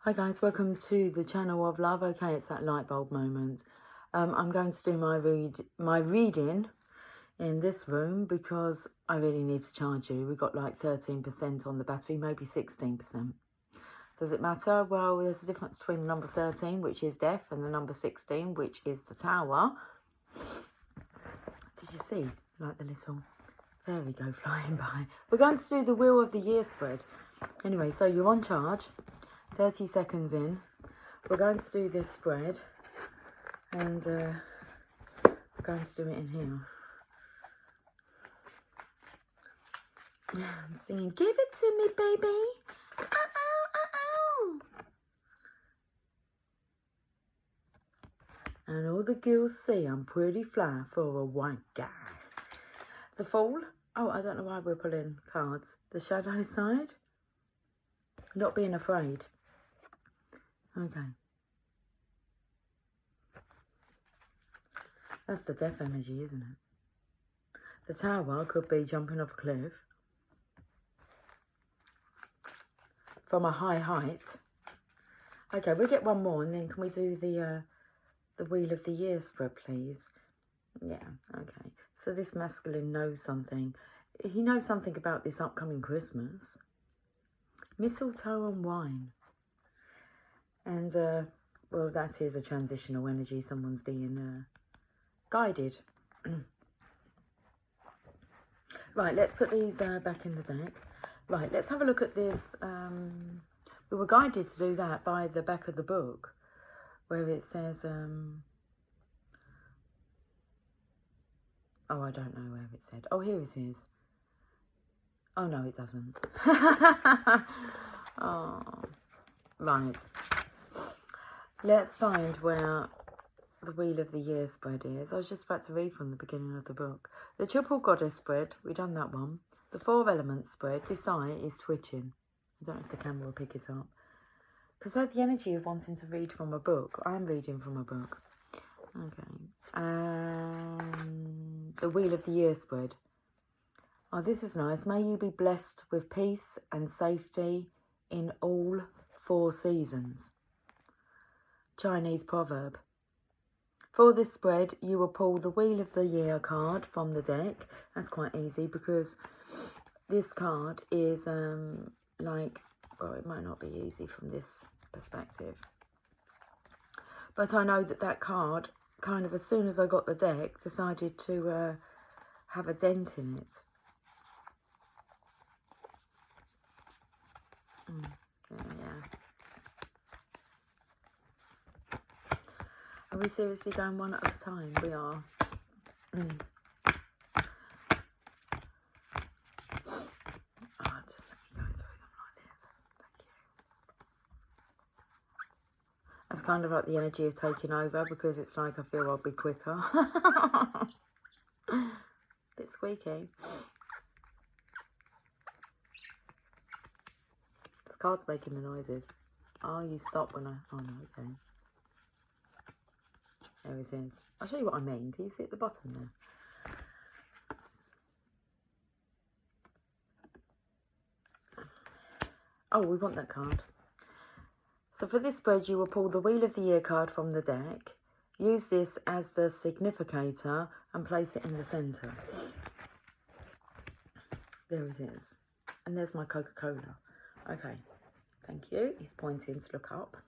Hi guys, welcome to the channel of love. Okay, it's that light bulb moment. I'm going to do my reading in this room because I really need to charge you. We've got like 13% on the battery, maybe 16%. Does it matter? Well, there's a difference between the number 13, which is death, and the number 16, which is the tower. Did you see, like the little fairy go flying by? We're going to do the Wheel of the Year spread. Anyway, so you're on charge. 30 seconds in, we're going to do this spread, and we're going to do it in here. I'm singing, give it to me, baby. Ow. And all the girls say I'm pretty fly for a white guy. The Fool. Oh, I don't know why we're pulling cards. The Shadow Side. Not being afraid. Okay. That's the death energy, isn't it? The Tower could be jumping off a cliff from a high height. Okay, we'll get one more, and then can we do the Wheel of the Year spread, please? Yeah, okay. So this masculine knows something. He knows something about this upcoming Christmas. Mistletoe and wine. And, well, that is a transitional energy. Someone's being guided. Right, let's put these back in the deck. Right, let's have a look at this. We were guided to do that by the back of the book, where it says, oh, I don't know where it said. Oh, here it is. Oh, no, it doesn't. Oh, right. Let's find where the Wheel of the Year spread is. I was just about to read from the beginning of the book. The Triple Goddess spread, we've done that one. The Four Elements spread, this eye is twitching. I don't know if the camera will pick it up. Because I had the energy of wanting to read from a book. I am reading from a book. Okay. And the Wheel of the Year spread. Oh, this is nice. May you be blessed with peace and safety in all 4 seasons. Chinese proverb. For this spread, you will pull the Wheel of the Year card from the deck. That's quite easy because this card is like, well, it might not be easy from this perspective. But I know that card, kind of as soon as I got the deck, decided to have a dent in it. Yeah. Are we seriously going one at a time? We are. Just let me go through them like this. Thank you. That's kind of like the energy of taking over, because it's like I feel I'll be quicker. Bit squeaky. This card's making the noises. Oh, you stop when I... Oh, no, okay. There it is. I'll show you what I mean. Can you see at the bottom there? Oh, we want that card. So for this spread, you will pull the Wheel of the Year card from the deck. Use this as the significator and place it in the centre. There it is. And there's my Coca-Cola. Okay, thank you. He's pointing to look up.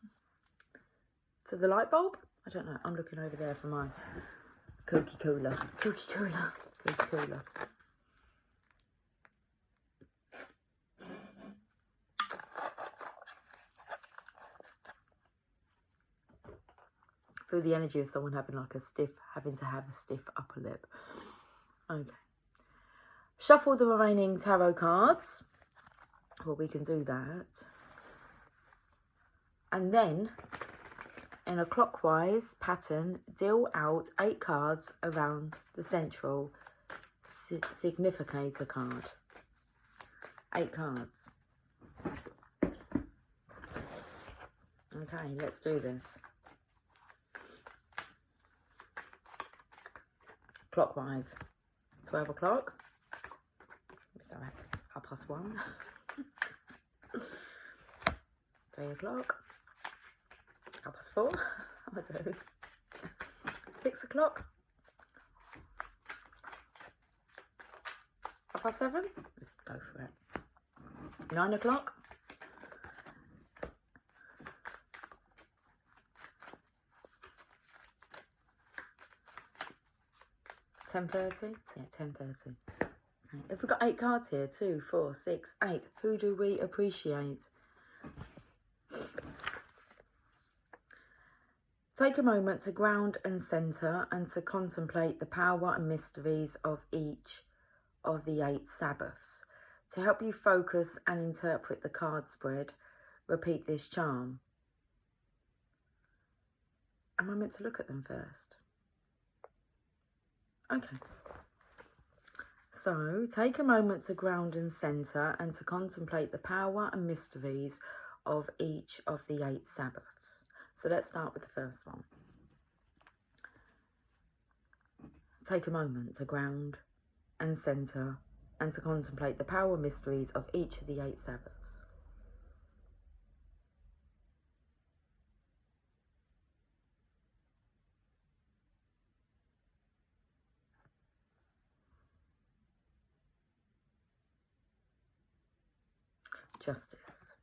To the light bulb? I don't know. I'm looking over there for my Coca-Cola. Coca-Cola. Coca-Cola. Feel the energy of someone having like having to have a stiff upper lip. Okay. Shuffle the remaining tarot cards. Well, we can do that. And then, in a clockwise pattern, deal out 8 cards around the central significator card. 8 cards. Okay, let's do this. Clockwise. 12 o'clock. So 1:30. 3 o'clock. 4:30. I do. 6 o'clock. 7:30. Let's go for it. 9 o'clock. 10:30. Yeah, 10:30. Okay. If we've got 8 cards here, 2, 4, 6, 8. Who do we appreciate? Take a moment to ground and centre and to contemplate the power and mysteries of each of the 8 Sabbaths. To help you focus and interpret the card spread, repeat this charm. Am I meant to look at them first? Okay. So, take a moment to ground and centre and to contemplate the power and mysteries of each of the 8 Sabbaths. So let's start with the first one. Take a moment to ground and centre and to contemplate the power and mysteries of each of the 8 Sabbaths. Justice.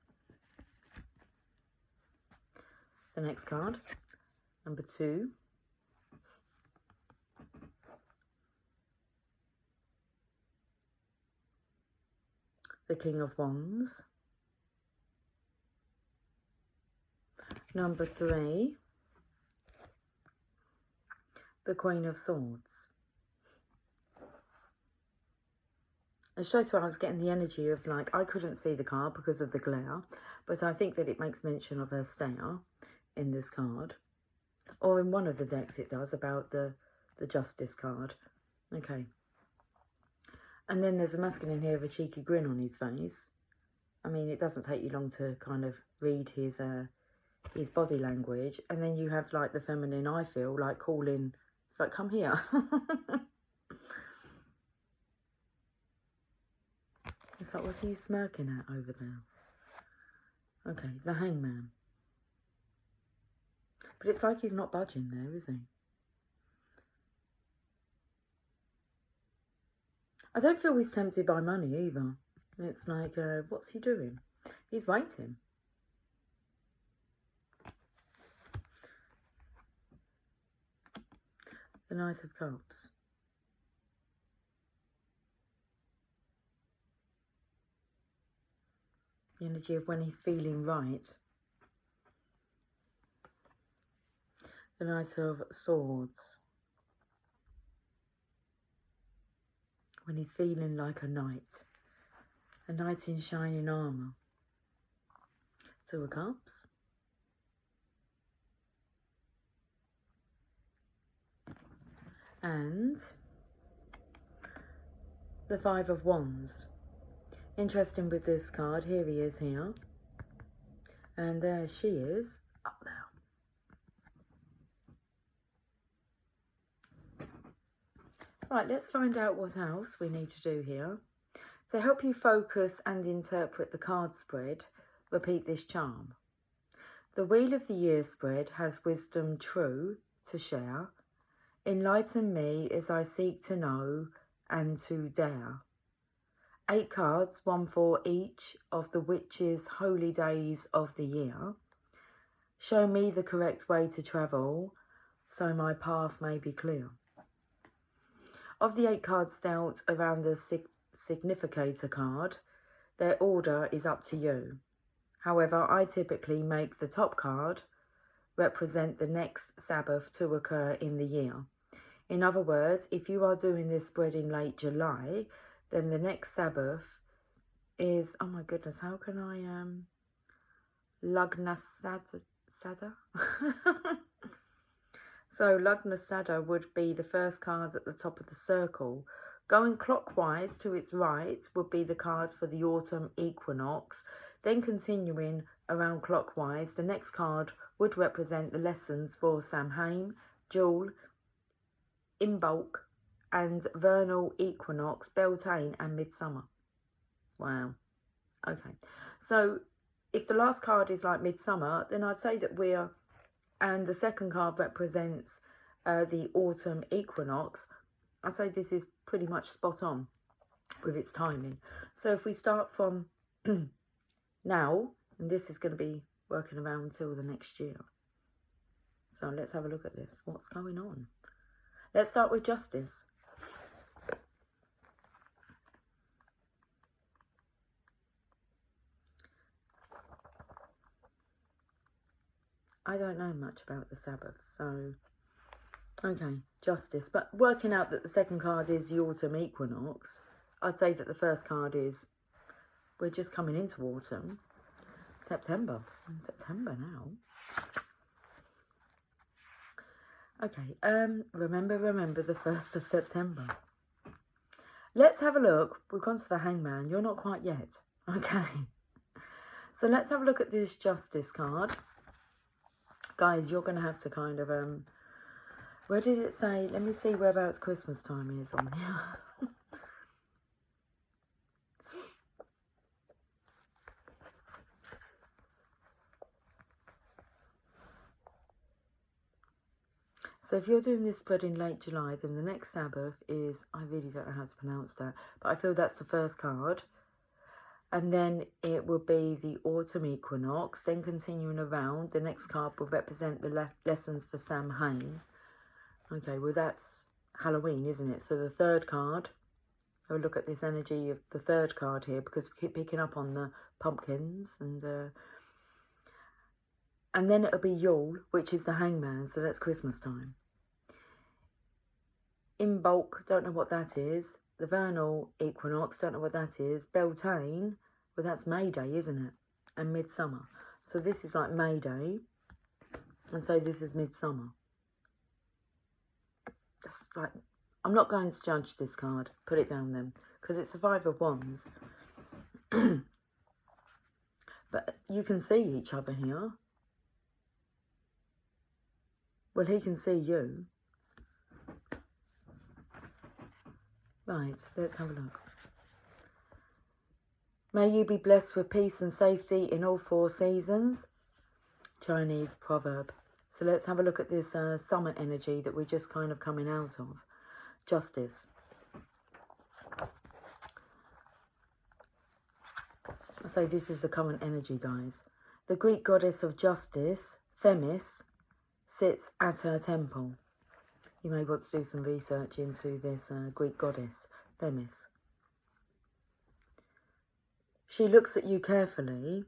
The next card, number 2. The King of Wands. Number 3. The Queen of Swords. And straight away I was getting the energy of, like, I couldn't see the card because of the glare, but I think that it makes mention of her stare in this card. Or in one of the decks it does, about the Justice card. Okay. And then there's a masculine here with a cheeky grin on his face. I mean, it doesn't take you long to kind of read his body language. And then you have, like, the feminine, I feel, like, calling, it's like, come here. It's like, what's he smirking at over there? Okay, the Hangman. But it's like he's not budging there, is he? I don't feel he's tempted by money either. It's like, what's he doing? He's waiting. The Knight of Cups. The energy of when he's feeling right. The Knight of Swords. When he's feeling like a knight in shining armour. 2 of Cups. And the 5 of Wands. Interesting with this card, here he is here. And there she is, up there. Right, let's find out what else we need to do here. To help you focus and interpret the card spread, repeat this charm. The Wheel of the Year spread has wisdom true to share. Enlighten me as I seek to know and to dare. 8 cards, 1 for each of the witches' holy days of the year. Show me the correct way to travel, so my path may be clear. Of the 8 cards dealt around the significator card, their order is up to you. However, I typically make the top card represent the next Sabbath to occur in the year. In other words, if you are doing this spread in late July, then the next Sabbath is, oh my goodness, how can I, Lugna Sada? So Lugna Sada would be the first card at the top of the circle. Going clockwise to its right would be the card for the autumn equinox. Then continuing around clockwise, the next card would represent the lessons for Samhain, Jul, Imbolc, and vernal equinox, Beltane, and midsummer. Wow. Okay. So if the last card is like midsummer, then I'd say that we're and the second card represents the autumn equinox, I say this is pretty much spot on with its timing. So if we start from now, and this is going to be working around until the next year. So let's have a look at this. What's going on? Let's start with justice. I don't know much about the Sabbath, so okay, justice. But working out that the second card is the autumn equinox, I'd say that the first card is we're just coming into autumn. September. In September now. Okay, remember the 1st of September. Let's have a look. We've gone to the Hangman. You're not quite yet. Okay. So let's have a look at this justice card. Guys, you're going to have to kind of, where did it say? Let me see whereabouts Christmas time is on here. So if you're doing this spread in late July, then the next Sabbath is, I really don't know how to pronounce that, but I feel that's the first card. And then it will be the autumn equinox, then continuing around. The next card will represent the lessons for Samhain. Okay, well that's Halloween, isn't it? So the third card, I'll look at this energy of the third card here because we keep picking up on the pumpkins. And then it'll be Yule, which is the Hangman, so that's Christmas time. Imbolc, don't know what that is. The vernal equinox, don't know what that is. Beltane, well that's May Day, isn't it? And Midsummer. So this is like May Day. And so this is Midsummer. That's like, I'm not going to judge this card. Put it down then. Because it's the Five of Wands. But you can see each other here. Well, he can see you. Right, let's have a look. May you be blessed with peace and safety in all 4 seasons. Chinese proverb. So let's have a look at this summer energy that we're just kind of coming out of. Justice. I say this is the current energy, guys. The Greek goddess of justice, Themis, sits at her temple. You may want to do some research into this Greek goddess, Themis. She looks at you carefully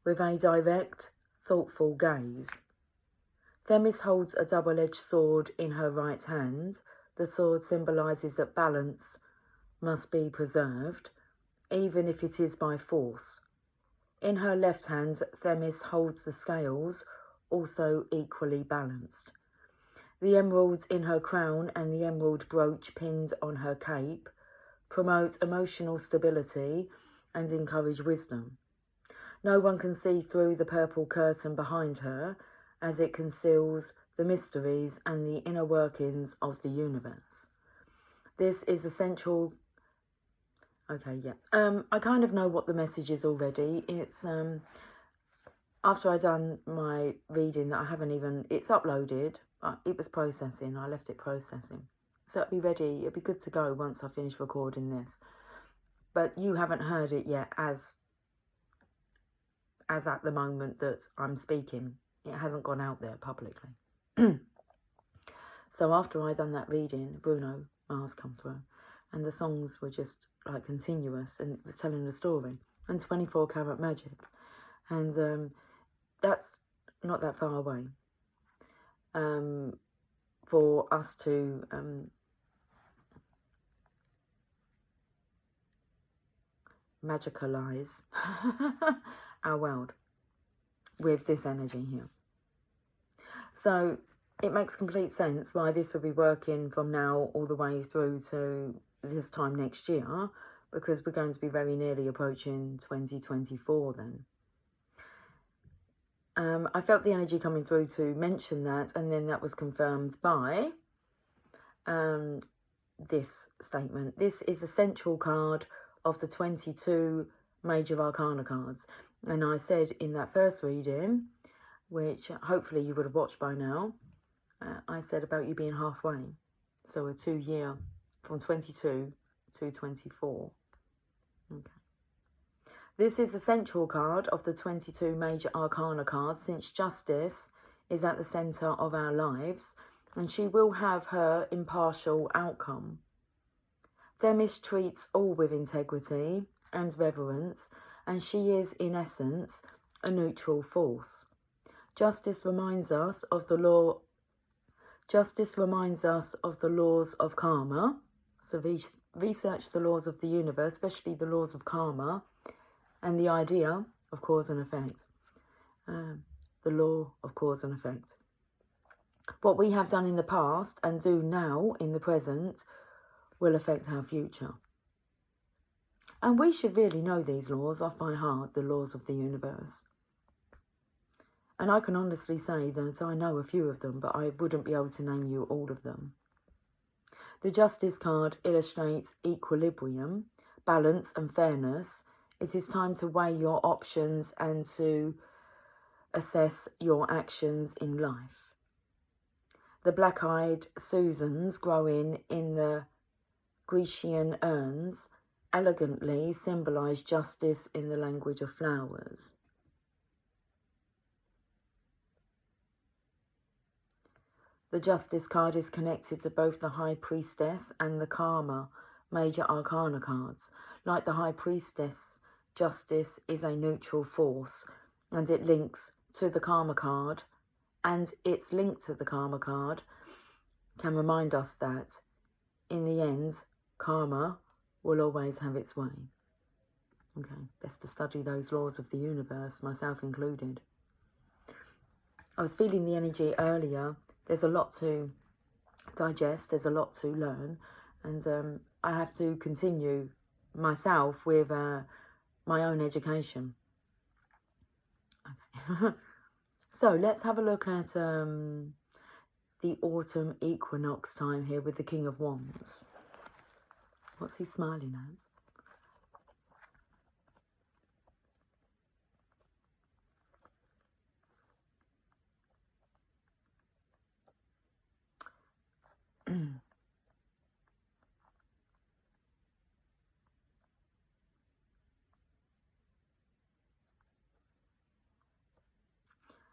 with a direct, thoughtful gaze. Themis holds a double-edged sword in her right hand. The sword symbolises that balance must be preserved, even if it is by force. In her left hand, Themis holds the scales, also equally balanced. The emeralds in her crown and the emerald brooch pinned on her cape promote emotional stability and encourage wisdom. No one can see through the purple curtain behind her, as it conceals the mysteries and the inner workings of the universe. This is essential. Okay, yeah. I kind of know what the message is already. It's after I done my reading that I haven't even, it's uploaded. It was processing. I left it processing. So it'll be ready. It'll be good to go once I finish recording this. But you haven't heard it yet as at the moment that I'm speaking. It hasn't gone out there publicly. So after I done that reading, Bruno Mars come through. And the songs were just like continuous. And it was telling a story. And 24 Karat Magic. And that's not that far away. For us to magicalize our world with this energy here. So it makes complete sense why this will be working from now all the way through to this time next year, because we're going to be very nearly approaching 2024 then. I felt the energy coming through to mention that, and then that was confirmed by this statement. This is a central card of the 22 major arcana cards. And I said in that first reading which hopefully you would have watched by now. I said about you being halfway. So a 2-year from 22 to 24. Okay. This is a central card of the 22 major arcana cards, since Justice is at the centre of our lives, and she will have her impartial outcome. Themis treats all with integrity and reverence, and she is, in essence, a neutral force. Justice reminds us of the laws of karma. So research the laws of the universe, especially the laws of karma, and the idea of cause and effect. The law of cause and effect. What we have done in the past and do now in the present will affect our future. And we should really know these laws off by heart, the laws of the universe. And I can honestly say that I know a few of them, but I wouldn't be able to name you all of them. The Justice card illustrates equilibrium, balance and fairness. It is time to weigh your options and to assess your actions in life. The black-eyed Susans growing in the Grecian urns elegantly symbolise justice in the language of flowers. The Justice card is connected to both the High Priestess and the Karma major arcana cards. Like the High Priestess, Justice is a neutral force, and it links to the Karma card, and its link to the Karma card can remind us that, in the end, karma will always have its way. Okay, best to study those laws of the universe, myself included. I was feeling the energy earlier. There's a lot to digest, there's a lot to learn, and I have to continue myself with my own education. Okay. So let's have a look at the autumn equinox time here with the King of Wands. What's he smiling at?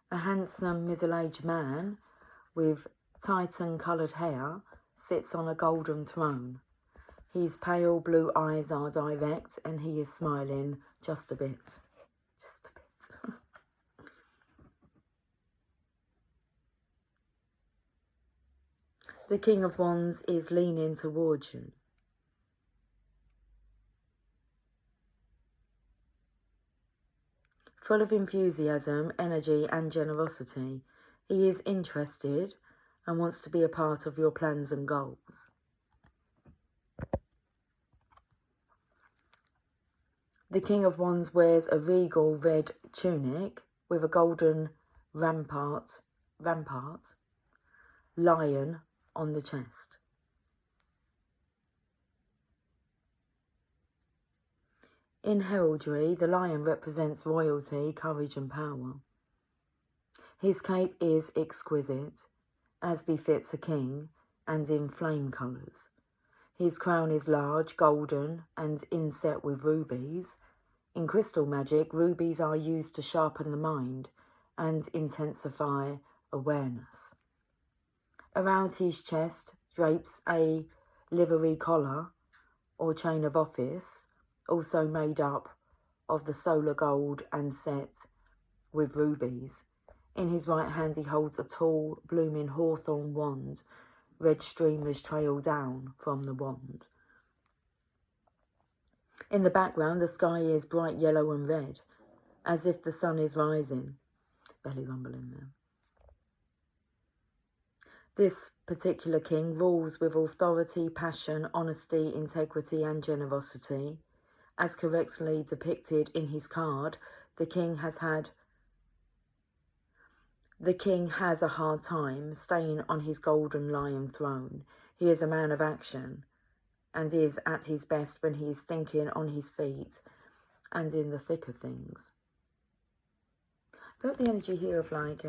A handsome middle-aged man with Titan-coloured hair sits on a golden throne. His pale blue eyes are direct and he is smiling just a bit. Just a bit. The King of Wands is leaning towards you. Full of enthusiasm, energy and generosity, he is interested and wants to be a part of your plans and goals. The King of Wands wears a regal red tunic with a golden rampart lion on the chest. In heraldry, the lion represents royalty, courage and power. His cape is exquisite, as befits a king, and in flame colours. His crown is large, golden, and inset with rubies. In crystal magic, rubies are used to sharpen the mind and intensify awareness. Around his chest drapes a livery collar or chain of office, also made up of the solar gold and set with rubies. In his right hand he holds a tall, blooming hawthorn wand. Red streamers trail down from the wand. In the background, the sky is bright yellow and red, as if the sun is rising. Belly rumbling there. This particular king rules with authority, passion, honesty, integrity and generosity. As correctly depicted in his card, the king has a hard time staying on his golden lion throne. He is a man of action and is at his best when he is thinking on his feet and in the thick of things. Felt the energy here of like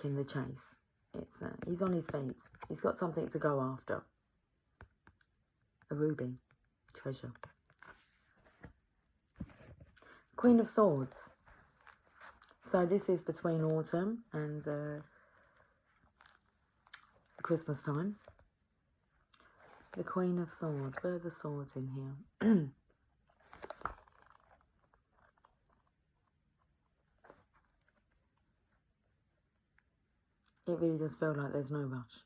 in the chase. It's he's on his feet. He's got something to go after. A ruby, treasure. Queen of Swords. So this is between autumn and Christmas time. The Queen of Swords. Where are the swords in here? It really does feel like there's no rush.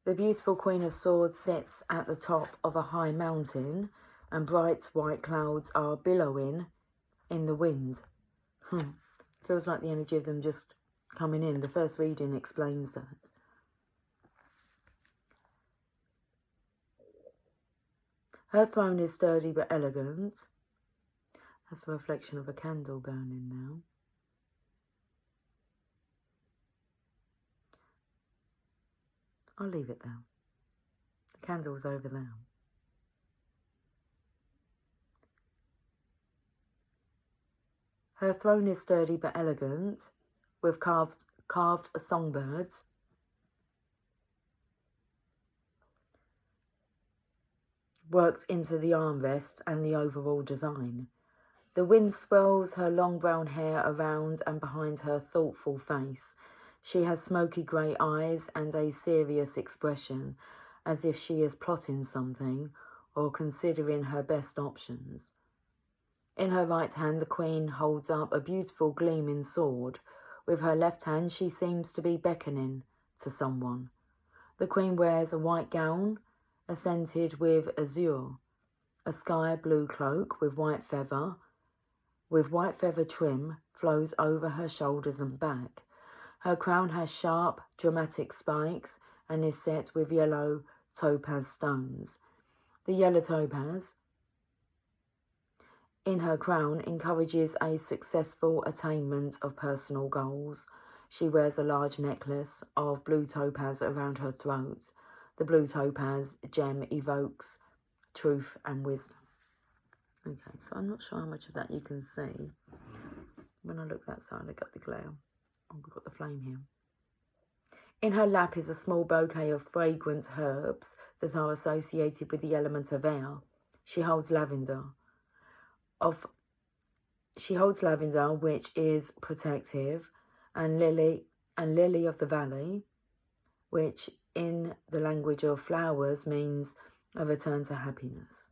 The beautiful Queen of Swords sits at the top of a high mountain and bright white clouds are billowing in the wind. Feels like the energy of them just coming in. The first reading explains that. Her throne is sturdy but elegant. That's a reflection of a candle burning now. I'll leave it there. The candle's over there. Her throne is sturdy but elegant, with carved songbirds. Worked into the armrest and the overall design. The wind swirls her long brown hair around and behind her thoughtful face. She has smoky grey eyes and a serious expression, as if she is plotting something or considering her best options. In her right hand, the Queen holds up a beautiful gleaming sword. With her left hand, she seems to be beckoning to someone. The Queen wears a white gown, accented with azure, a sky blue cloak with white feather trim flows over her shoulders and back. Her crown has sharp, dramatic spikes and is set with yellow topaz stones. The yellow topaz in her crown encourages a successful attainment of personal goals. She wears a large necklace of blue topaz around her throat. The blue topaz gem evokes truth and wisdom. Okay, so I'm not sure how much of that you can see. When I look that side, I got the glare. Oh, we've got the flame here. In her lap is a small bouquet of fragrant herbs that are associated with the element of air. She holds lavender. Which is protective, and lily of the valley, which in the language of flowers means a return to happiness.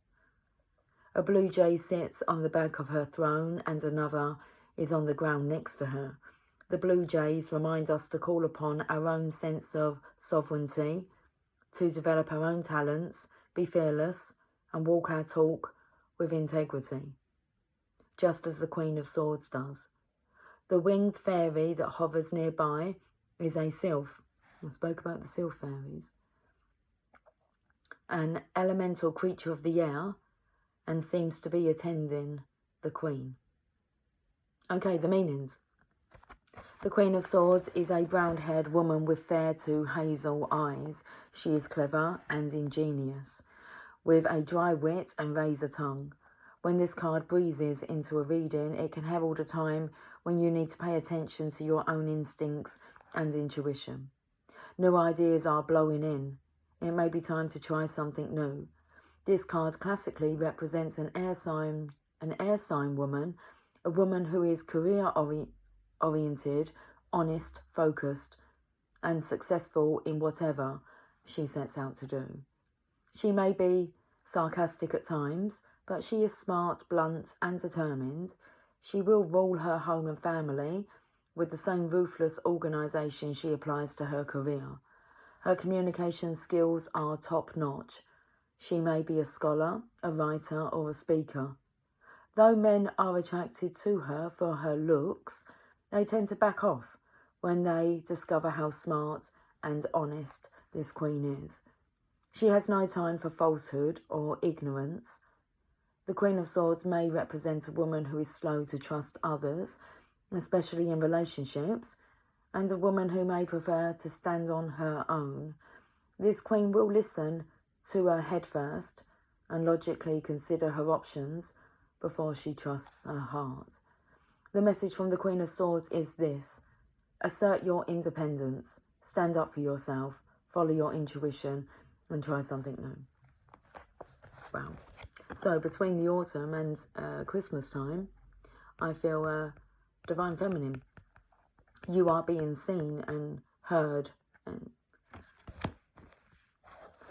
A blue jay sits on the back of her throne and another is on the ground next to her. The blue jays remind us to call upon our own sense of sovereignty, to develop our own talents, be fearless, and walk our talk with integrity, just as the Queen of Swords does. The winged fairy that hovers nearby is a sylph. I spoke about the sylph fairies. An elemental creature of the air, and seems to be attending the Queen. Okay, the meanings. The Queen of Swords is a brown-haired woman with fair to hazel eyes. She is clever and ingenious, with a dry wit and razor tongue. When this card breezes into a reading, it can herald a time when you need to pay attention to your own instincts and intuition. New ideas are blowing in. It may be time to try something new. This card classically represents an air sign woman, a woman who is career-oriented, honest, focused, and successful in whatever she sets out to do. She may be sarcastic at times, but she is smart, blunt, and determined. She will rule her home and family with the same ruthless organisation she applies to her career. Her communication skills are top-notch. She may be a scholar, a writer, or a speaker. Though men are attracted to her for her looks, they tend to back off when they discover how smart and honest this Queen is. She has no time for falsehood or ignorance. The Queen of Swords may represent a woman who is slow to trust others, especially in relationships, and a woman who may prefer to stand on her own. This Queen will listen to her head first and logically consider her options before she trusts her heart. The message from the Queen of Swords is this: assert your independence, stand up for yourself, follow your intuition, and try something new. Wow. So between the autumn and Christmas time, I feel Divine Feminine. You are being seen and heard. And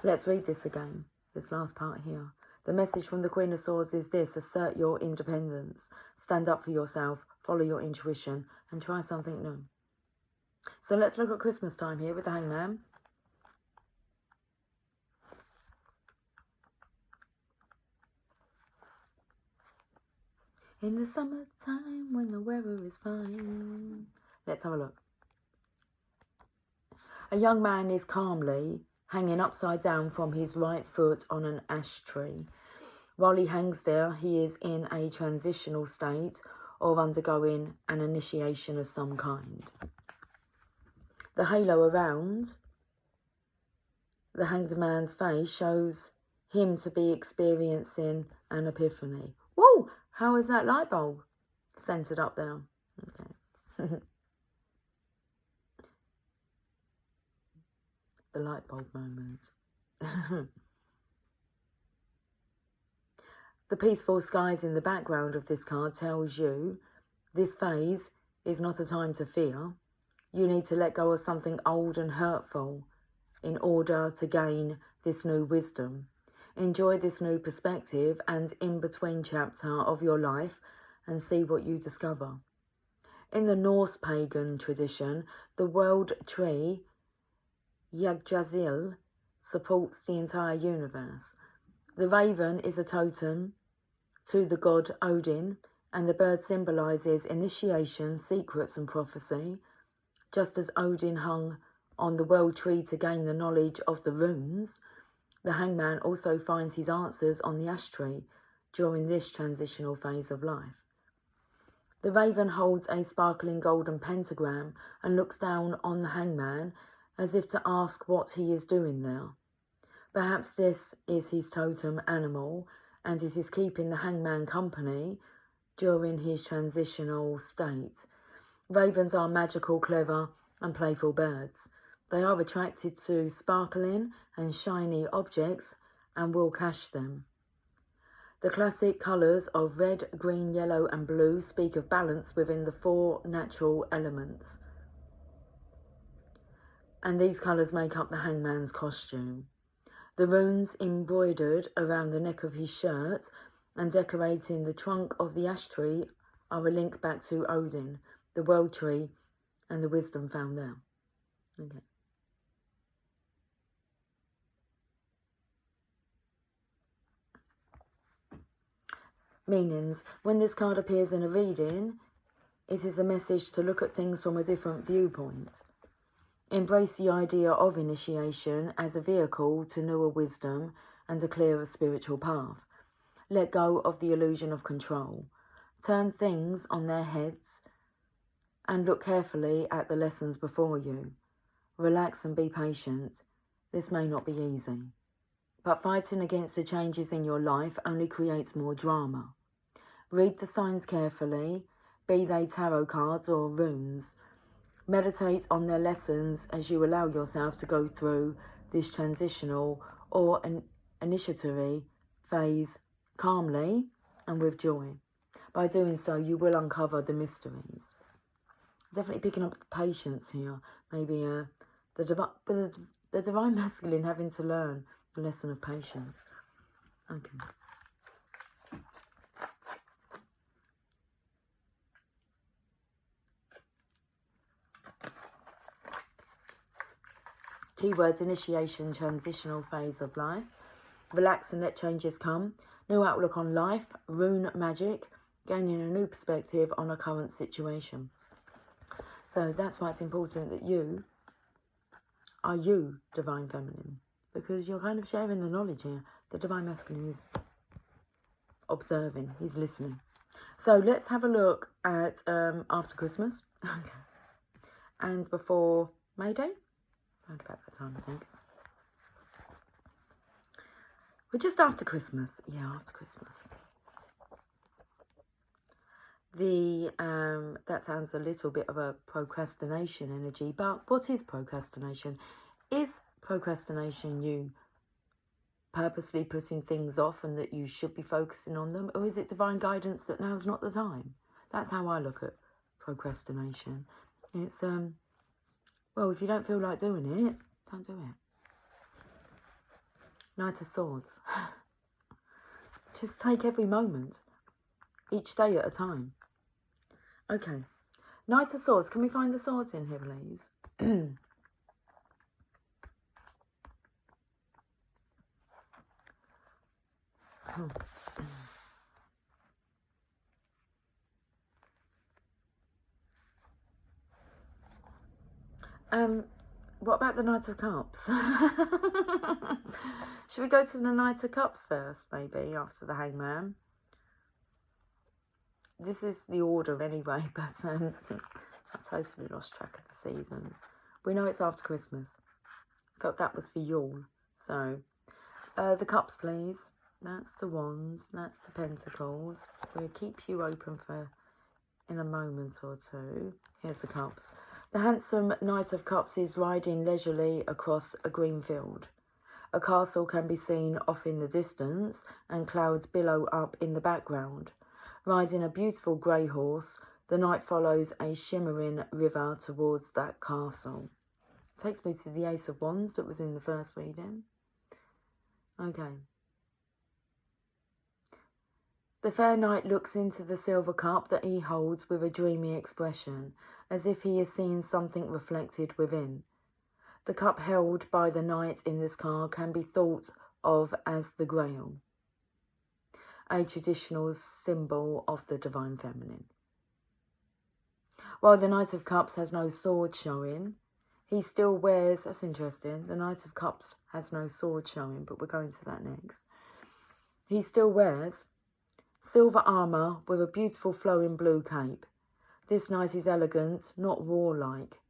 let's read this again, this last part here. The message from the Queen of Swords is this: assert your independence, stand up for yourself, follow your intuition, and try something new. So let's look at Christmas time here with the Hangman. In the summertime when the weather is fine. Let's have a look. A young man is calmly hanging upside down from his right foot on an ash tree. While he hangs there, he is in a transitional state of undergoing an initiation of some kind. The halo around the hanged man's face shows him to be experiencing an epiphany. Whoa! How is that light bulb centered up there? Okay. The light bulb moment. The peaceful skies in the background of this card tells you this phase is not a time to fear. You need to let go of something old and hurtful in order to gain this new wisdom. Enjoy this new perspective and in-between chapter of your life and see what you discover. In the Norse pagan tradition, the world tree, Yggdrasil, supports the entire universe. The raven is a totem to the god Odin, and the bird symbolises initiation, secrets and prophecy. Just as Odin hung on the world tree to gain the knowledge of the runes, the hangman also finds his answers on the ash tree during this transitional phase of life. The raven holds a sparkling golden pentagram and looks down on the hangman as if to ask what he is doing there. Perhaps this is his totem animal, and it is keeping the hangman company during his transitional state. Ravens are magical, clever, and playful birds. They are attracted to sparkling and shiny objects and will catch them. The classic colours of red, green, yellow, and blue speak of balance within the 4 natural elements. And these colours make up the hangman's costume. The runes embroidered around the neck of his shirt and decorating the trunk of the ash tree are a link back to Odin, the world tree, and the wisdom found there. Okay. Meanings. When this card appears in a reading, it is a message to look at things from a different viewpoint. Embrace the idea of initiation as a vehicle to newer wisdom and a clearer spiritual path. Let go of the illusion of control. Turn things on their heads and look carefully at the lessons before you. Relax and be patient. This may not be easy, but fighting against the changes in your life only creates more drama. Read the signs carefully, be they tarot cards or runes. Meditate on their lessons as you allow yourself to go through this transitional or an initiatory phase calmly and with joy. By doing so, you will uncover the mysteries. Definitely picking up the patience here. Maybe the divine masculine having to learn the lesson of patience. Okay. Keywords: initiation, transitional phase of life. Relax and let changes come. New outlook on life. Rune magic. Gaining a new perspective on a current situation. So that's why it's important that you are you, Divine Feminine. Because you're kind of sharing the knowledge here. The Divine Masculine is observing. He's listening. So let's have a look at after Christmas. Okay. And before May Day. Around about that time, I think. We're just after Christmas. Yeah, after Christmas. That sounds a little bit of a procrastination energy, but what is procrastination? Is procrastination you purposely putting things off and that you should be focusing on them, or is it divine guidance that now's not the time? That's how I look at procrastination. It's well, if you don't feel like doing it, don't do it. Knight of Swords. Just take every moment, each day at a time. Okay, Knight of Swords. Can we find the swords in here, please? What about the Knight of Cups? Should we go to the Knight of Cups first, maybe, after the Hangman? This is the order anyway, but I've totally lost track of the seasons. We know it's after Christmas. I thought that was for Yule. So, the Cups, please. That's the Wands. That's the Pentacles. We'll keep you open for in a moment or two. Here's the Cups. The handsome Knight of Cups is riding leisurely across a green field. A castle can be seen off in the distance, and clouds billow up in the background. Riding a beautiful grey horse, the knight follows a shimmering river towards that castle. Takes me to the Ace of Wands that was in the first reading. Okay. The fair knight looks into the silver cup that he holds with a dreamy expression, as if he is seeing something reflected within. The cup held by the knight in this card can be thought of as the Grail, a traditional symbol of the divine feminine. While the Knight of Cups has no sword showing, he still wears, that's interesting, the Knight of Cups has no sword showing, but we're going to that next. He still wears silver armour with a beautiful flowing blue cape. This knight is elegant, not warlike.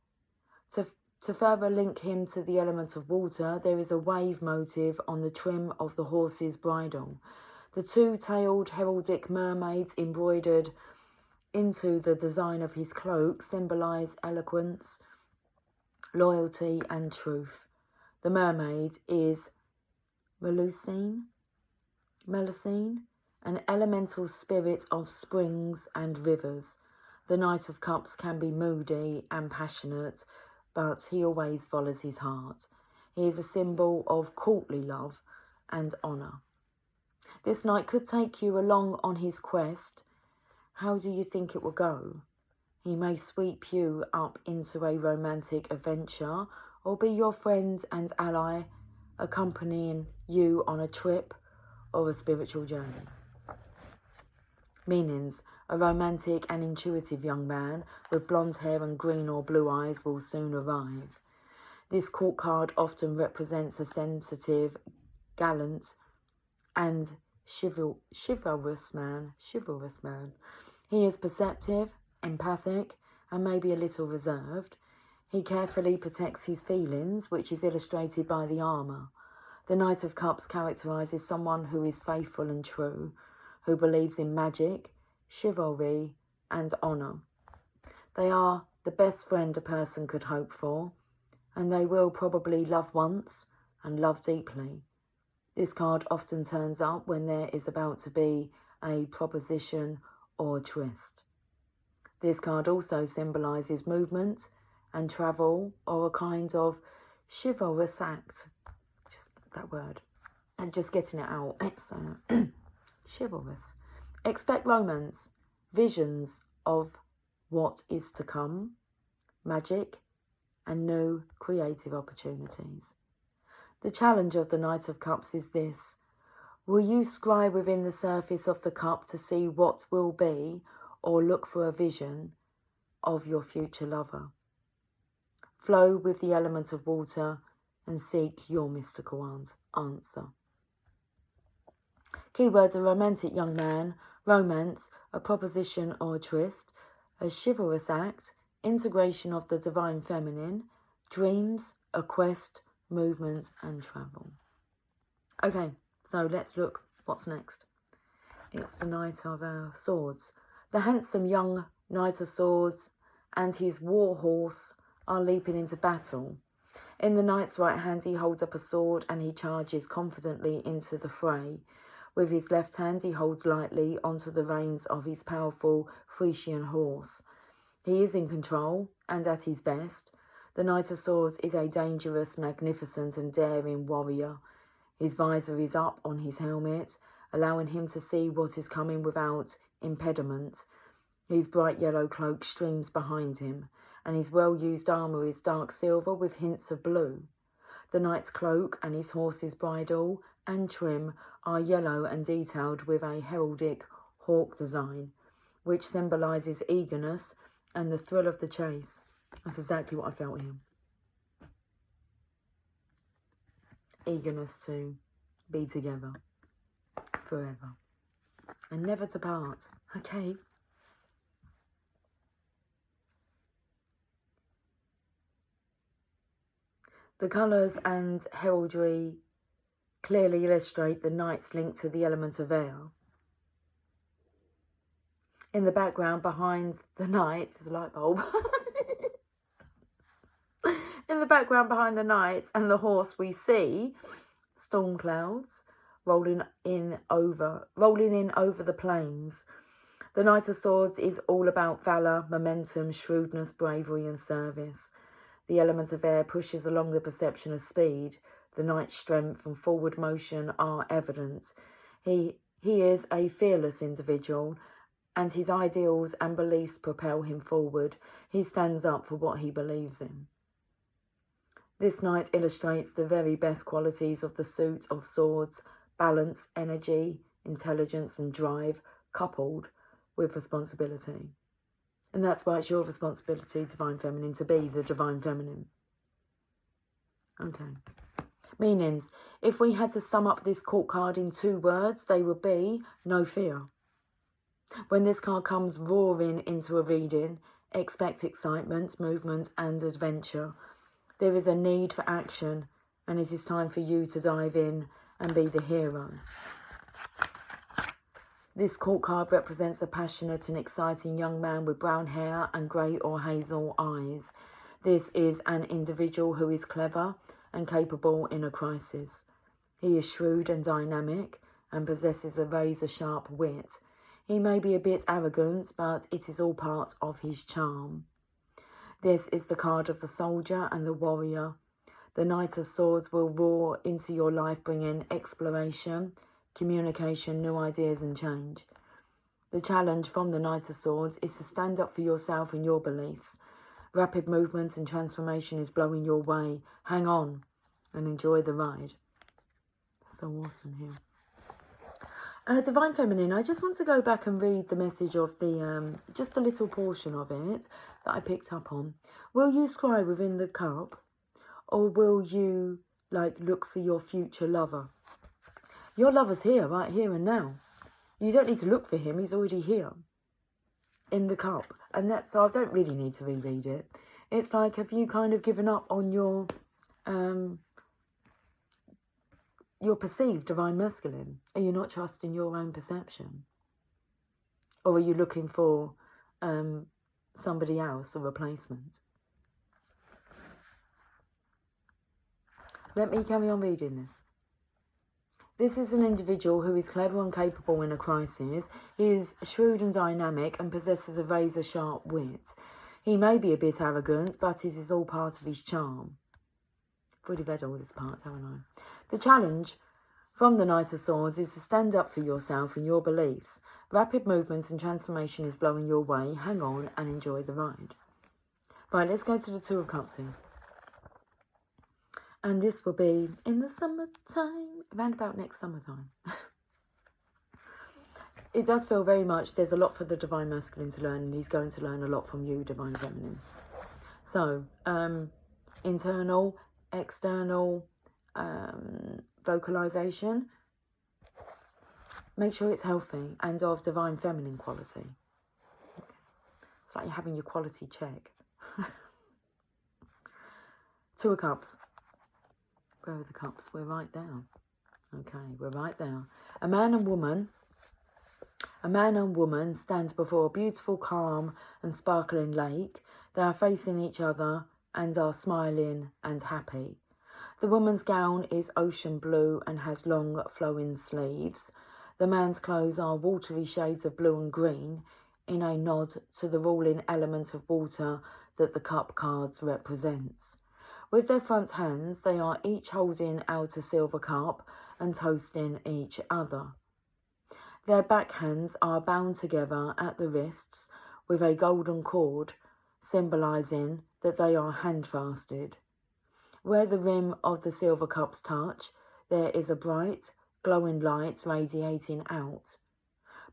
To further link him to the element of water, there is a wave motive on the trim of the horse's bridle. The two-tailed heraldic mermaids embroidered into the design of his cloak symbolise eloquence, loyalty and truth. The mermaid is Melusine, an elemental spirit of springs and rivers. The Knight of Cups can be moody and passionate, but he always follows his heart. He is a symbol of courtly love and honour. This knight could take you along on his quest. How do you think it will go? He may sweep you up into a romantic adventure, or be your friend and ally, accompanying you on a trip or a spiritual journey. Meanings: a romantic and intuitive young man with blonde hair and green or blue eyes will soon arrive. This court card often represents a sensitive, gallant, and chivalrous man. He is perceptive, empathic, and maybe a little reserved. He carefully protects his feelings, which is illustrated by the armour. The Knight of Cups characterises someone who is faithful and true, who believes in magic, chivalry, and honour. They are the best friend a person could hope for, and they will probably love once and love deeply. This card often turns up when there is about to be a proposition or tryst. This card also symbolises movement and travel, or a kind of chivalrous act. Just that word. And just getting it out. It's chivalrous. Expect romance, visions of what is to come, magic, and new creative opportunities. The challenge of the Knight of Cups is this: will you scry within the surface of the cup to see what will be, or look for a vision of your future lover? Flow with the element of water and seek your mystical answer. Keywords: a romantic young man, romance, a proposition or a tryst, a chivalrous act, integration of the divine feminine, dreams, a quest, movement and travel. Okay, so let's look what's next. It's the Knight of Swords. The handsome young Knight of Swords and his war horse are leaping into battle. In the knight's right hand he holds up a sword and he charges confidently into the fray. With his left hand he holds lightly onto the reins of his powerful Frisian horse. He is in control and at his best. The Knight of Swords is a dangerous, magnificent and daring warrior. His visor is up on his helmet, allowing him to see what is coming without impediment. His bright yellow cloak streams behind him, and his well-used armour is dark silver with hints of blue. The knight's cloak and his horse's bridle and trim are yellow and detailed with a heraldic hawk design, which symbolises eagerness and the thrill of the chase. That's exactly what I felt here. Eagerness to be together forever and never to part. Okay. The colours and heraldry clearly illustrate the knight's link to the element of air. In the background behind the knight, there's a light bulb. In the background behind the knight and the horse we see storm clouds rolling in over the plains. The Knight of Swords is all about valour, momentum, shrewdness, bravery and service. The element of air pushes along the perception of speed. The knight's strength and forward motion are evident. He is a fearless individual, and his ideals and beliefs propel him forward. He stands up for what he believes in. This knight illustrates the very best qualities of the suit of swords: balance, energy, intelligence and drive, coupled with responsibility. And that's why it's your responsibility, Divine Feminine, to be the Divine Feminine. Okay. Meanings. If we had to sum up this court card in 2 words, they would be no fear. When this card comes roaring into a reading, expect excitement, movement and adventure. There is a need for action, and it is time for you to dive in and be the hero. This court card represents a passionate and exciting young man with brown hair and grey or hazel eyes. This is an individual who is clever and capable in a crisis. He is shrewd and dynamic and possesses a razor-sharp wit. He may be a bit arrogant, but it is all part of his charm. This is the card of the soldier and the warrior. The Knight of Swords will roar into your life, bringing exploration, communication, new ideas and change. The challenge from the Knight of Swords is to stand up for yourself and your beliefs. Rapid movement and transformation is blowing your way. Hang on and enjoy the ride. So awesome here. Divine Feminine, I just want to go back and read the message of the, just a little portion of it that I picked up on. Will you scry within the cup, or will you, look for your future lover? Your lover's here, right here and now. You don't need to look for him, he's already here. In the cup. And that's, so I don't really need to reread it. It's like, have you kind of given up on your perceived Divine Masculine? Are you not trusting your own perception? Or are you looking for somebody else, a replacement? Let me carry on reading this. This is an individual who is clever and capable in a crisis. He is shrewd and dynamic and possesses a razor-sharp wit. He may be a bit arrogant, but it is all part of his charm. I've already read all this part, haven't I? The challenge from the Knight of Swords is to stand up for yourself and your beliefs. Rapid movement and transformation is blowing your way. Hang on and enjoy the ride. Right, let's go to the Two of Cups here. And this will be in the summertime, around about next summertime. It does feel very much, there's a lot for the Divine Masculine to learn, and he's going to learn a lot from you, Divine Feminine. So, internal, external, vocalization. Make sure it's healthy and of Divine Feminine quality. It's like you're having your quality check. Two of Cups. Where are the cups? We're right there. Okay, we're right there. A man and woman A man and woman stand before a beautiful, calm and sparkling lake. They are facing each other and are smiling and happy. The woman's gown is ocean blue and has long flowing sleeves. The man's clothes are watery shades of blue and green in a nod to the ruling element of water that the cup cards represents. With their front hands, they are each holding out a silver cup and toasting each other. Their back hands are bound together at the wrists with a golden cord, symbolising that they are handfasted. Where the rim of the silver cups touch, there is a bright, glowing light radiating out.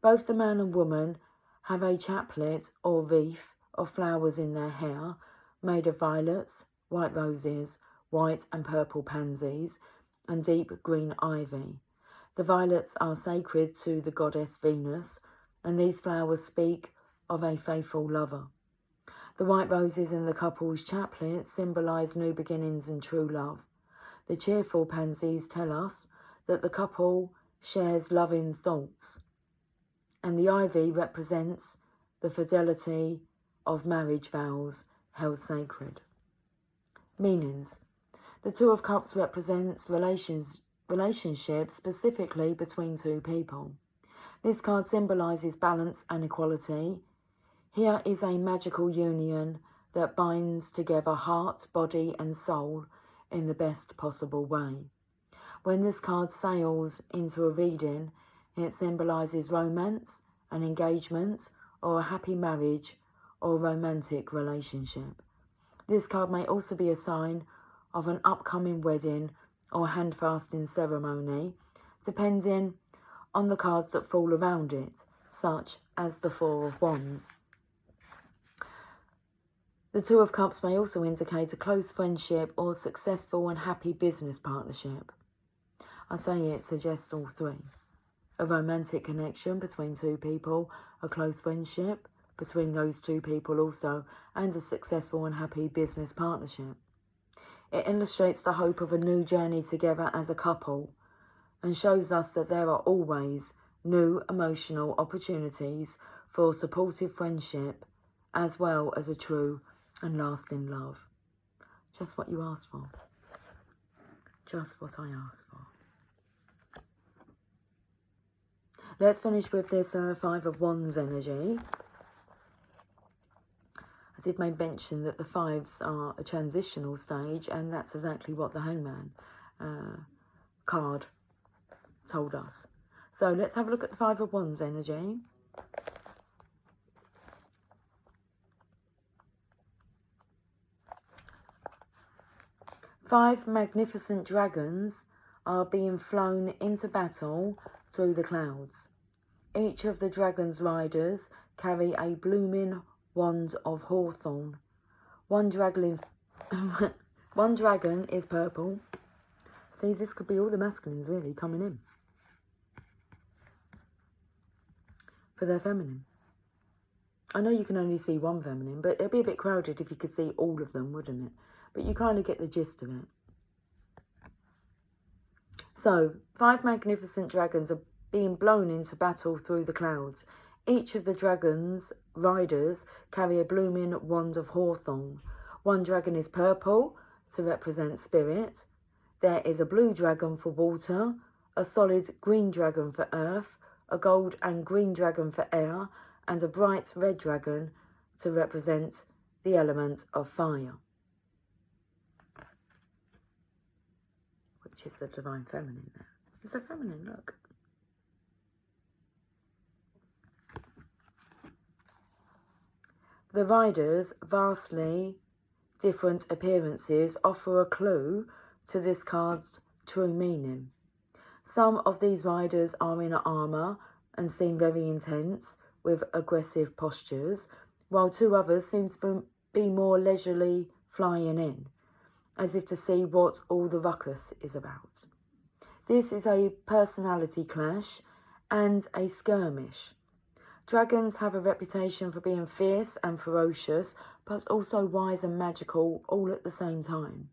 Both the man and woman have a chaplet or wreath of flowers in their hair, made of violets, white roses, white and purple pansies, and deep green ivy. The violets are sacred to the goddess Venus, and these flowers speak of a faithful lover. The white roses in the couple's chaplet symbolise new beginnings and true love. The cheerful pansies tell us that the couple shares loving thoughts, and the ivy represents the fidelity of marriage vows held sacred. Meanings. The Two of Cups represents relationships specifically between two people. This card symbolises balance and equality. Here is a magical union that binds together heart, body and soul in the best possible way. When this card sails into a reading, it symbolises romance, an engagement, or a happy marriage or romantic relationship. This card may also be a sign of an upcoming wedding or handfasting ceremony, depending on the cards that fall around it, such as the Four of Wands. The Two of Cups may also indicate a close friendship or successful and happy business partnership. I say it suggests all three. A romantic connection between two people, a close friendship between those two people also, and a successful and happy business partnership. It illustrates the hope of a new journey together as a couple and shows us that there are always new emotional opportunities for supportive friendship as well as a true and lasting love. Just what you asked for. Just what I asked for. Let's finish with this Five of Wands energy. I did make mention that the fives are a transitional stage, and that's exactly what the Hangman card told us. So let's have a look at the Five of Wands energy. Five magnificent dragons are being flown into battle through the clouds. Each of the dragon's riders carry a blooming wand of hawthorn. One dragon is purple. See, this could be all the masculines really coming in for their feminine. I know you can only see one feminine, but it'd be a bit crowded if you could see all of them, wouldn't it? But you kind of get the gist of it. So, 5 magnificent dragons are being blown into battle through the clouds. Each of the dragon's riders carry a blooming wand of hawthorn. One dragon is purple to represent spirit. There is a blue dragon for water, a solid green dragon for earth, a gold and green dragon for air, and a bright red dragon to represent the element of fire, which is the divine feminine there. It's a feminine look. The riders' vastly different appearances offer a clue to this card's true meaning. Some of these riders are in armour and seem very intense with aggressive postures, while 2 others seem to be more leisurely flying in, as if to see what all the ruckus is about. This is a personality clash and a skirmish. Dragons have a reputation for being fierce and ferocious, but also wise and magical all at the same time.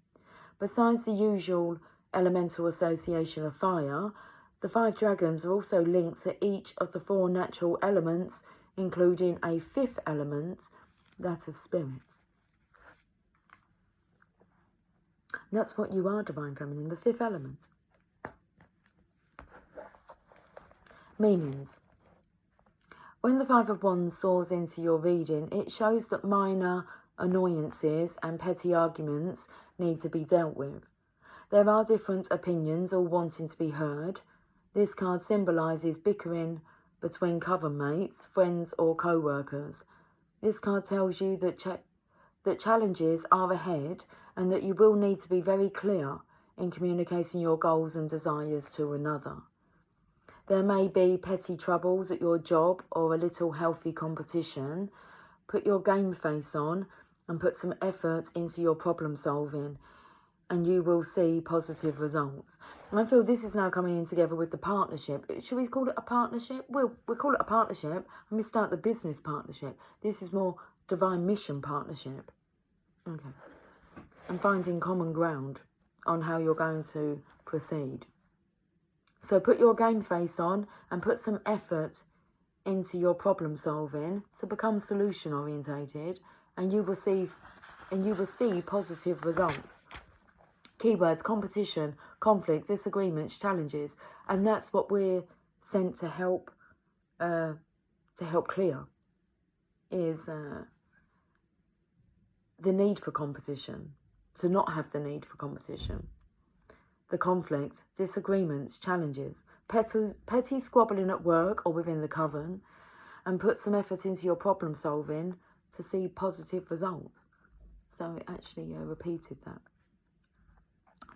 Besides the usual elemental association of fire, The 5 dragons are also linked to each of the 4 natural elements, including a 5th element, that of spirit. And that's what you are, Divine Feminine, the 5th element. Meanings. When the 5 of Wands soars into your reading, it shows that minor annoyances and petty arguments need to be dealt with. There are different opinions all wanting to be heard. This card symbolises bickering between coven mates, friends or co-workers. This card tells you that challenges are ahead and that you will need to be very clear in communicating your goals and desires to another. There may be petty troubles at your job or a little healthy competition. Put your game face on and put some effort into your problem solving, and you will see positive results. And I feel this is now coming in together with the partnership. Should we call it a partnership? We'll call it a partnership. I missed out the business partnership. This is more divine mission partnership. Okay. And finding common ground on how you're going to proceed. So put your game face on and put some effort into your problem solving to become solution orientated, and you will see positive results. Keywords: competition, conflict, disagreements, challenges, and that's what we're sent to help clear is the need for competition, to not have the need for competition. The conflict, disagreements, challenges, petty squabbling at work or within the coven, and put some effort into your problem solving to see positive results. So it actually repeated that.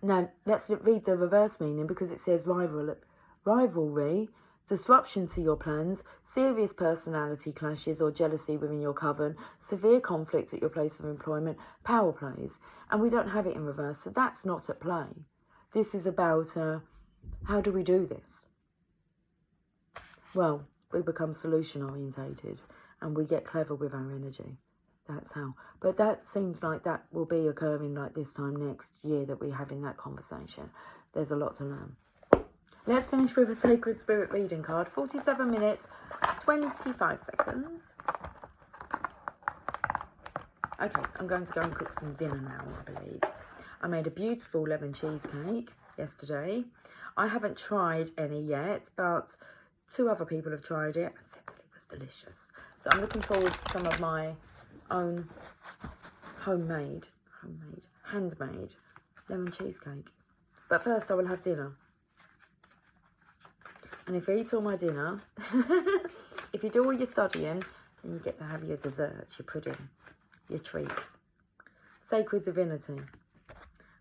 Now, let's read the reverse meaning, because it says rivalry, disruption to your plans, serious personality clashes or jealousy within your coven, severe conflict at your place of employment, power plays. And we don't have it in reverse, so that's not at play. This is about how do we do this? Well, we become solution orientated and we get clever with our energy. That's how. But that seems like that will be occurring like this time next year that we're having that conversation. There's a lot to learn. Let's finish with a Sacred Spirit reading card. 47 minutes, 25 seconds. Okay, I'm going to go and cook some dinner now, I believe. I made a beautiful lemon cheesecake yesterday. I haven't tried any yet, but 2 other people have tried it and said that it was delicious. So I'm looking forward to some of my own handmade lemon cheesecake. But first I will have dinner. And if you eat all my dinner, if you do all your studying, then you get to have your dessert, your pudding, your treat. Sacred Divinity.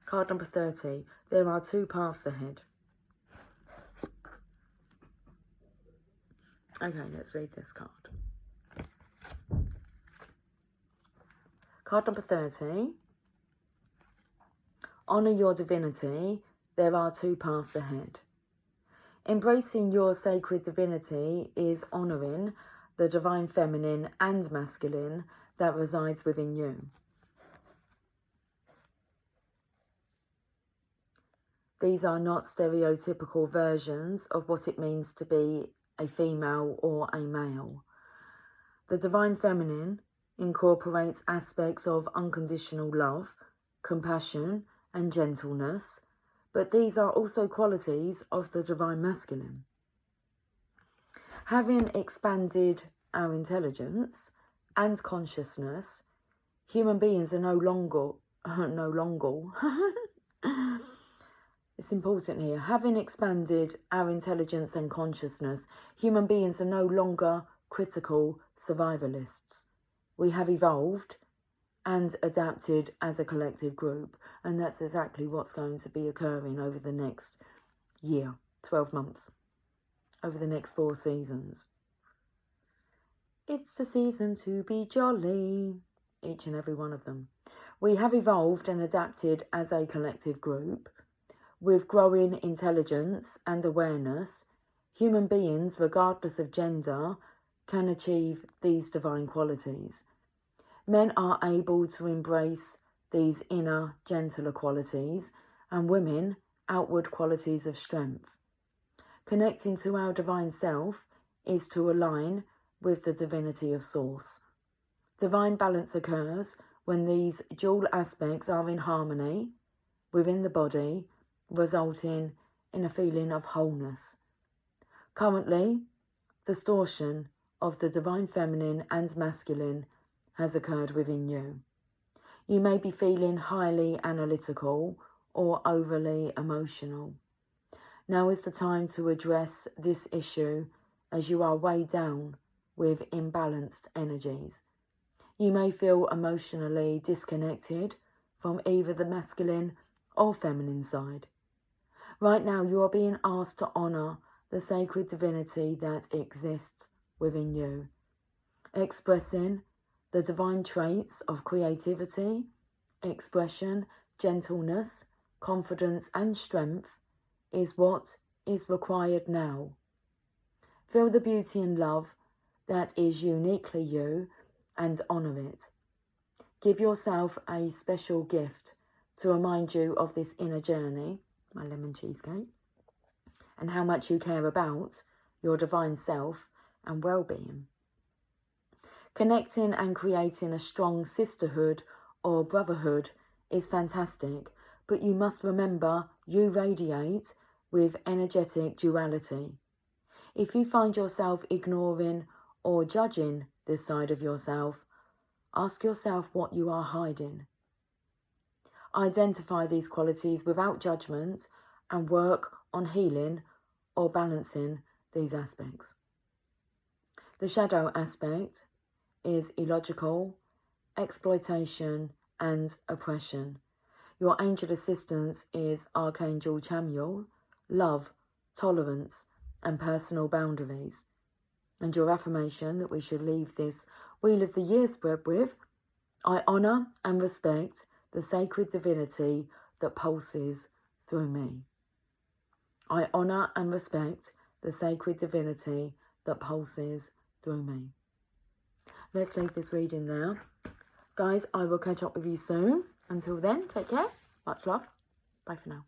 Card number 30. There are 2 paths ahead. Okay, let's read this card. Card number 30. Honour your divinity. There are 2 paths ahead. Embracing your sacred divinity is honouring the divine feminine and masculine that resides within you. These are not stereotypical versions of what it means to be a female or a male. The divine feminine incorporates aspects of unconditional love, compassion, and gentleness, but these are also qualities of the divine masculine. Having expanded our intelligence and consciousness, human beings are no longer it's important here. Having expanded our intelligence and consciousness, human beings are no longer critical survivalists. We have evolved and adapted as a collective group, and that's exactly what's going to be occurring over the next year, 12 months, over the next 4 seasons. It's the season to be jolly, each and every one of them. We have evolved and adapted as a collective group. With growing intelligence and awareness, human beings, regardless of gender, can achieve these divine qualities. Men are able to embrace these inner, gentler qualities, and women, outward qualities of strength. Connecting to our divine self is to align with the divinity of Source. Divine balance occurs when these dual aspects are in harmony within the body, resulting in a feeling of wholeness. Currently, distortion of the divine feminine and masculine has occurred within you. You may be feeling highly analytical or overly emotional. Now is the time to address this issue as you are weighed down with imbalanced energies. You may feel emotionally disconnected from either the masculine or feminine side. Right now you are being asked to honour the sacred divinity that exists within you. Expressing the divine traits of creativity, expression, gentleness, confidence and strength is what is required now. Feel the beauty and love that is uniquely you and honour it. Give yourself a special gift to remind you of this inner journey, my lemon cheesecake, and how much you care about your divine self and well-being. Connecting and creating a strong sisterhood or brotherhood is fantastic, but you must remember you radiate with energetic duality. If you find yourself ignoring or judging this side of yourself, ask yourself what you are hiding. Identify these qualities without judgment and work on healing or balancing these aspects. The shadow aspect is illogical, exploitation and oppression. Your angel assistance is Archangel Chamuel, love, tolerance and personal boundaries. And your affirmation that we should leave this Wheel of the Year spread with: I honour and respect the sacred divinity that pulses through me. I honour and respect the sacred divinity that pulses through me. Let's leave this reading there. Guys, I will catch up with you soon. Until then, take care. Much love. Bye for now.